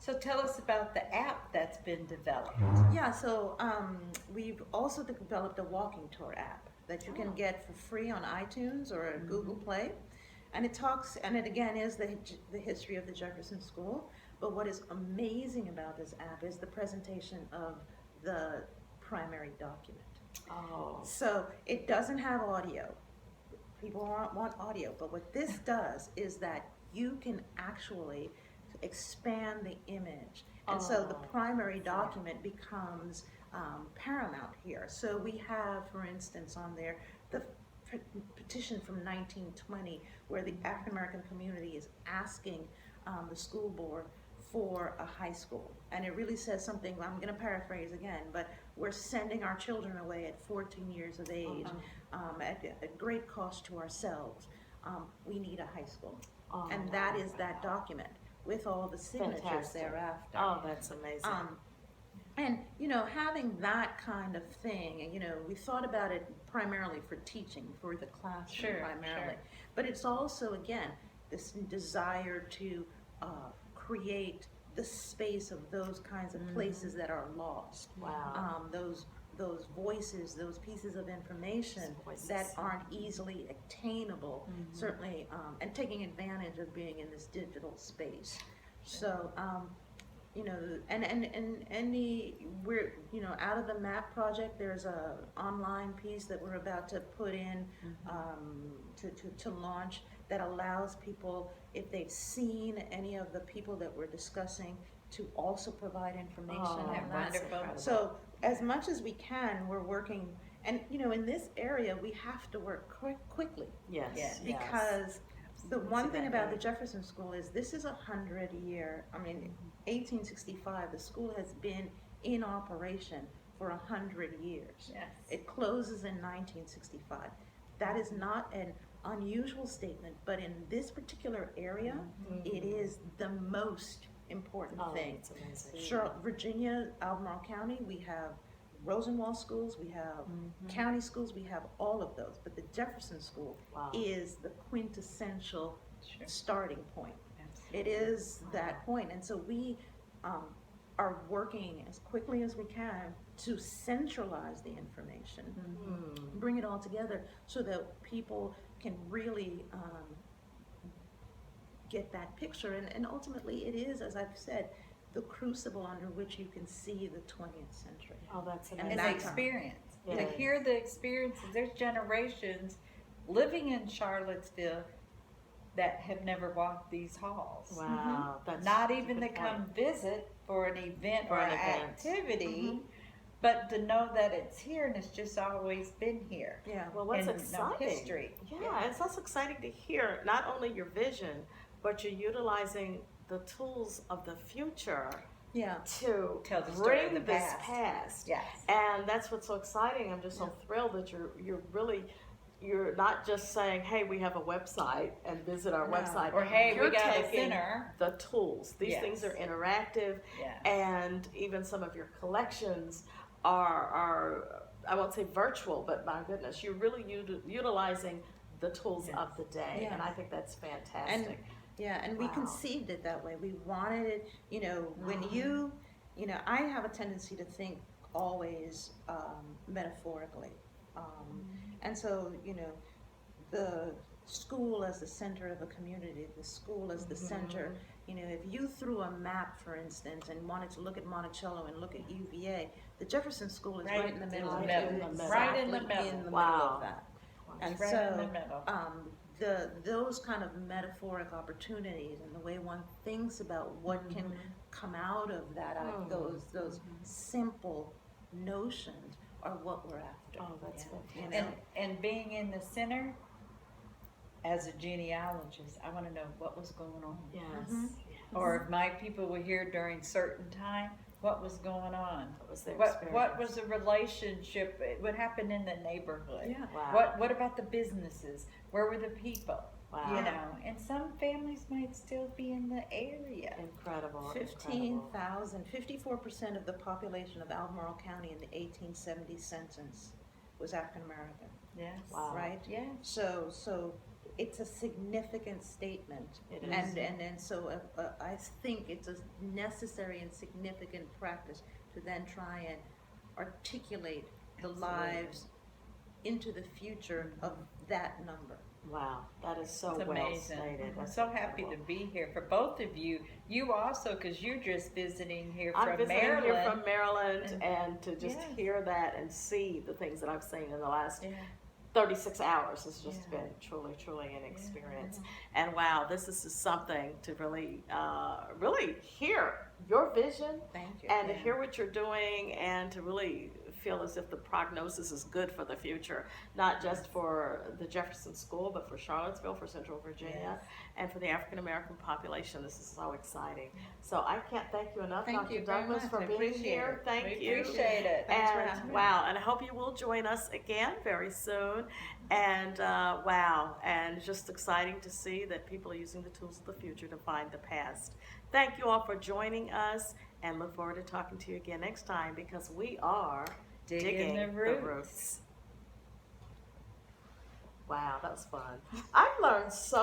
So tell us about the app that's been developed. Yeah, so we've also developed a walking tour app that you can get for free on iTunes or Google Play. And it talks, and it again is the history of the Jefferson School. But what is amazing about this app is the presentation of the primary document. Oh. So it doesn't have audio. People want audio, but what this does is that you can actually expand the image. And so the primary document becomes paramount here. So we have, for instance, on there, the petition from 1920 where the African American community is asking the school board for a high school. And it really says something, I'm going to paraphrase again, but we're sending our children away at 14 years of age at great cost to ourselves. We need a high school. And that is that document with all the signatures thereafter. Oh, that's amazing. And, you know, having that kind of thing, and, you know, we thought about it primarily for teaching, for the classroom primarily. But it's also, again, this desire to create the space of those kinds of places that are lost. Wow. Those voices, those pieces of information that aren't easily attainable, certainly, and taking advantage of being in this digital space. So, you know, we're, you know, out of the map project, there's a online piece that we're about to put in to launch that allows people, if they've seen any of the people that we're discussing, to also provide information on that. So as much as we can, we're working, and you know, in this area, we have to work quickly. Yes. Because the one thing about the Jefferson School is this is 100-year, 1865, the school has been in operation for 100 years. Yes. It closes in 1965. That is not an unusual statement, but in this particular area, it is the most important thing. It's amazing. Charlotte, Virginia, Albemarle County, we have Rosenwald schools, we have county schools, we have all of those. But the Jefferson School is the quintessential starting point. It is that point. And so we are working as quickly as we can to centralize the information, bring it all together so that people can really get that picture. And ultimately it is, as I've said, the crucible under which you can see the 20th century. Oh, that's amazing. And the experience. To hear the experiences, there's generations living in Charlottesville that have never walked these halls. Wow. That's Not even to come visit for an event or an activity, but to know that it's here and it's just always been here. Yeah. Well, what's and exciting? History. Yeah, it's also exciting to hear not only your vision, but you're utilizing the tools of the future to Tell the story of bring the this past. Yes. And that's what's so exciting. I'm just so thrilled that you're not just saying, hey, we have a website and visit our website. Or hey, you're we got a taking center. the tools. These things are interactive, and even some of your collections are I won't say virtual, but my goodness, you're really utilizing the tools of the day, and I think that's fantastic. And we conceived it that way. We wanted it, you know, when you know, I have a tendency to think always metaphorically. And so, you know, the school as the center of a community, the school as the center, you know, if you threw a map, for instance, and wanted to look at Monticello and look at UVA, the Jefferson School is right in the middle of it. Right in the middle. In the middle of that. And right so, in the middle. those kind of metaphoric opportunities and the way one thinks about what can come out of that, those simple notions are what we're after. Oh, that's fantastic. You know? And being in the center, as a genealogist, I want to know what was going on. Yes. Or if my people were here during certain time, what was going on? What was their What was the relationship? What happened in the neighborhood? Yeah. Wow. What about the businesses? Where were the people? Wow. You know, and some families might still be in the area. Incredible. 15,000, 54% of the population of Albemarle County in the 1870 census was African American. Yes. Wow. Right? Yeah. So it's a significant statement. It is. And so I think it's a necessary and significant practice to then try and articulate the lives into the future of that number. Wow, that is so It's well amazing. stated. I'm That's so happy to incredible. be here for both of you. You also, because you're just visiting here I'm from visiting Maryland. here from Maryland, and to just Yes. hear that and see the things that I've seen in the last Yeah. 36 hours has just Yeah. been truly an experience. And wow, this is just something to really, really hear your vision Thank you. and to hear what you're doing and to really feel as if the prognosis is good for the future, not just for the Jefferson School, but for Charlottesville, for Central Virginia, Yes. and for the African American population. This is so exciting. So I can't thank you enough, Thank Dr. you very Douglas, much. for I being appreciate here. it. Thank We you. appreciate it. Thanks for And having me. wow, and I hope you will join us again very soon. And wow, and it's just exciting to see that people are using the tools of the future to find the past. Thank you all for joining us, and look forward to talking to you again next time, because we are Digging the Roots. Wow, that was fun. I've learned so